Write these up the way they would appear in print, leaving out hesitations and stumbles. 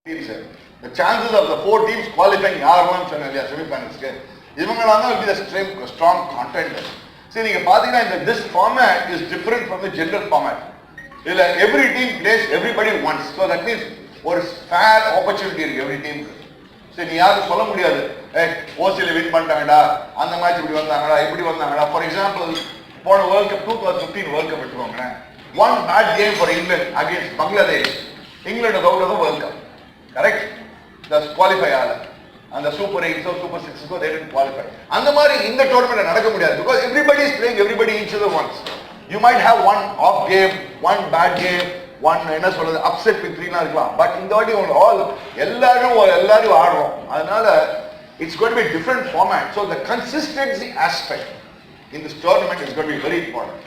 teams. The chances of the 4 teams qualifying are semi-finals. Ivangalana will be the strong contenders. See, this format is different from the general format. Every team plays everybody once. So that means there is fair opportunity in every team. So you have to follow hey, win match. For example, for World Cup 2015 World Cup, one bad game for England against Bangladesh. England is out of the World Cup. Correct? The qualifier. And the Super 8 or Super 6 they didn't qualify. And in the tournament because everybody is playing everybody each other once. You might have one off game, one bad game, one upset with 3 but in the all it's going to be a different format. So the consistency aspect in this tournament is going to be very important.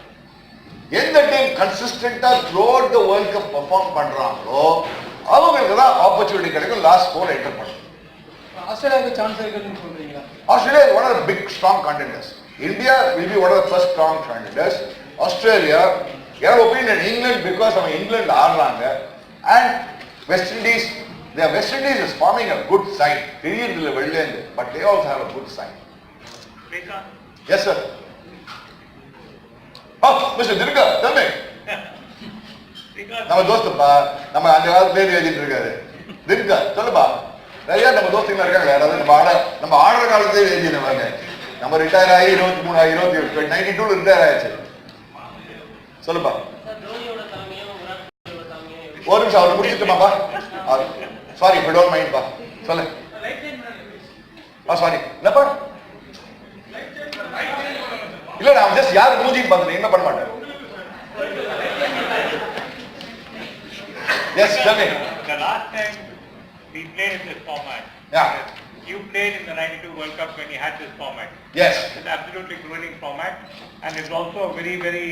When the team consistent throughout the World Cup perform பண்றாங்களோ அவங்களுக்கு தான் opportunity கிடைக்கும் last 4 enter பண்ண. Australia chance இருக்குன்னு சொல்றீங்களா? Australia is one of the big strong contenders. India will be one of the first strong contenders. Australia, your opinion, England because of England ஆடுறாங்க and West Indies is forming a good side. But they also have a good side. Yes sir. Oh, Mr. Dirga, tell me. நம்ம தோஸ்தப்பா நம்ம அந்த காலத்துல பேர் எழுதிட்டு இருக்காரு Dirga, சொல்லுப்பா. நிறைய நம்ம தோஸ்துங்க இருக்காங்க யாராவது நம்ம ஆடுற காலத்துல எழுதினவங்க. நம்ம ரிட்டையர் ஆகி 92 ரிட்டையர் ஆயிடுச்சு. சொல்லுப்பா. ஒரு நிமிஷம் அவர் முடிச்சிட்டுமாப்பா. Sorry if you don't mind பா. சொல்லு. Sorry. என்னப்பா? இல்ல நான் just யார் மூஞ்சி பார்த்தேன் என்ன பண்ண மாட்டேன். Yes, tell me. The last time we played in this format. Yeah. You played in the 92 World Cup when you had this format. Yes. It's absolutely grueling format, and it's also a very, very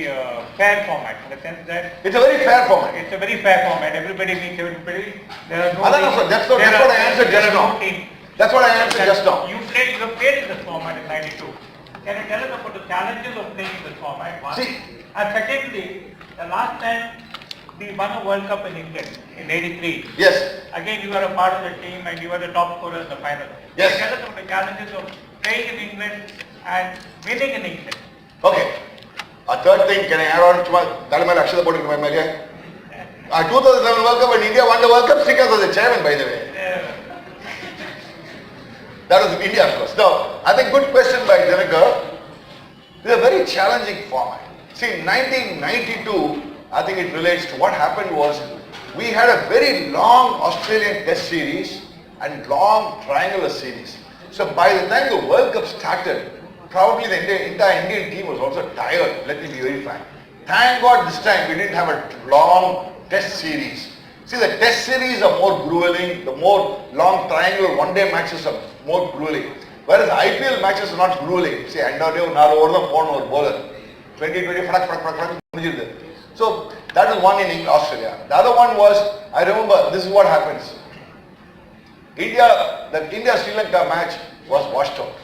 fair format in the sense that it's a very fair format. It's a very fair format. Everybody meets everybody. There are no. That's what I answered just now. That's what I answered just now. You have played in this format in 92. Can you tell us about the challenges of playing in this format? One. See. And secondly, the last time we won a World Cup in England in 83. Yes. Again, you were a part of the team and you were the top scorer in the final. Yes. Tell us about the challenges of playing in England and winning in England. Okay. A third thing, can I add on to my 2011 World Cup when India won the World Cup, Srikanth was the chairman, by the way. That was in India, of course. Now, I think good question by Janaka. It's a very challenging format. See, in 1992, I think it relates to what happened was we had a very long Australian Test series and long triangular series. So by the time the World Cup started, probably the entire Indian team was also tired. Let me be very frank. Thank God this time we didn't have a long Test series. See, the Test series are more grueling. The more long triangular one-day matches are more grueling. Whereas IPL matches are not grueling. See, end of day, 4 over the phone bowler. 2020, so that is one in Australia. The other one was, I remember, this is what happens. The India-Sri Lanka match was washed out.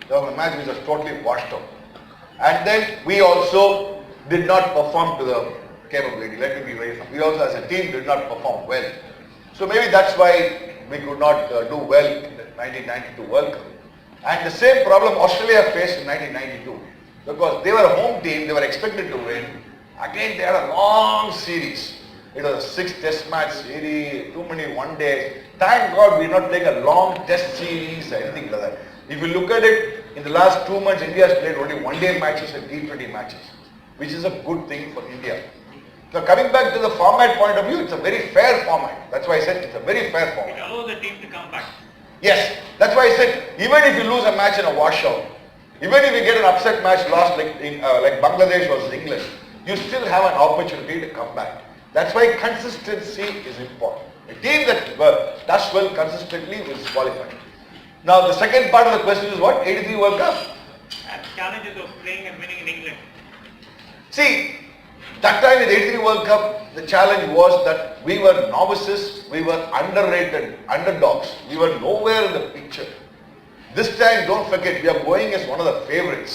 There was a match which was totally washed out. And then we also did not perform to the capability. Let me be very frank. We also as a team did not perform well. So maybe that's why we could not do well in the 1992 World Cup. And the same problem Australia faced in 1992. Because they were a home team, they were expected to win. Again, they had a long series. It was a 6 test match series, too many one day. Thank God we did not take a long test series or anything like that. If you look at it, in the last 2 months, India has played only one-day matches and T20 matches, which is a good thing for India. So coming back to the format point of view, it's a very fair format. That's why I said it's a very fair format. It allows the team to come back. Yes, that's why I said even if you lose a match in a washout, even if you get an upset match lost like Bangladesh versus England, you still have an opportunity to come back. That's why consistency is important. A team that does well consistently will qualify. Now the second part of the question is what? 83 World Cup? And challenges of playing and winning in England. See, that time in the 83 World Cup, the challenge was that we were novices, we were underrated, underdogs. We were nowhere in the picture. This time, don't forget, we are going as one of the favorites.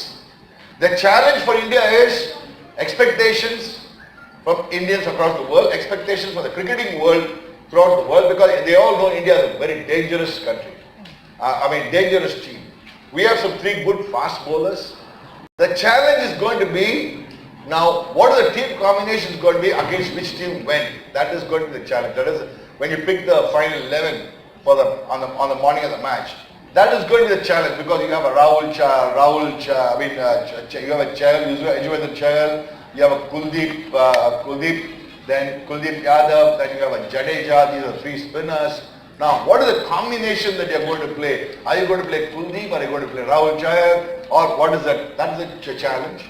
The challenge for India is expectations from Indians across the world, expectations for the cricketing world throughout the world because they all know India is a very dangerous country. Dangerous team. We have some 3 good fast bowlers. The challenge is going to be now what are the team combinations going to be against which team when? That is going to be the challenge. That is when you pick the final 11 for on the morning of the match. That is going to be the challenge because you have a you have a Chahal, Yuzvendra Chahal, you have a Kuldeep, then Kuldeep Yadav, then you have a Jadeja. These are 3 spinners. Now, what is the combination that you are going to play? Are you going to play Kuldeep? Are you going to play Rahul Chahal? Or what is that? That is the challenge.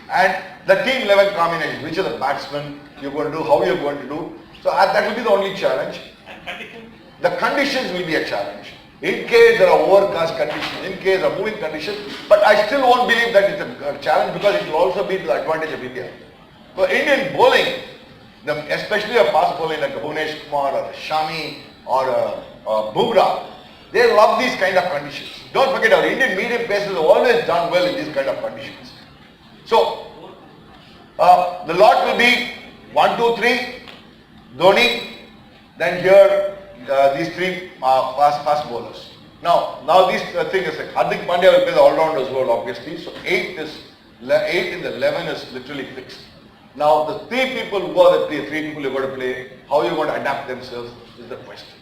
And the team 11 combination, which are the batsmen you're going to do, how you're going to do. So that will be the only challenge. And conditions? The conditions will be a challenge. In case there are overcast conditions, in case there are moving conditions, but I still won't believe that it's a challenge because it will also be to the advantage of India. For Indian bowling, especially a fast bowling like a Bhunesh Kumar or a Shami or a Bumrah, they love these kind of conditions. Don't forget our Indian medium pacers have always done well in these kind of conditions. So, the lot will be 1, 2, 3, Dhoni, then here these 3 fast bowlers. Now this thing is like Hardik Pandya will play the all-rounders role obviously. So 8 in the 11 is literally fixed. Now the 3 people who are the 3 people you're going to play, how you're going to adapt themselves is the question.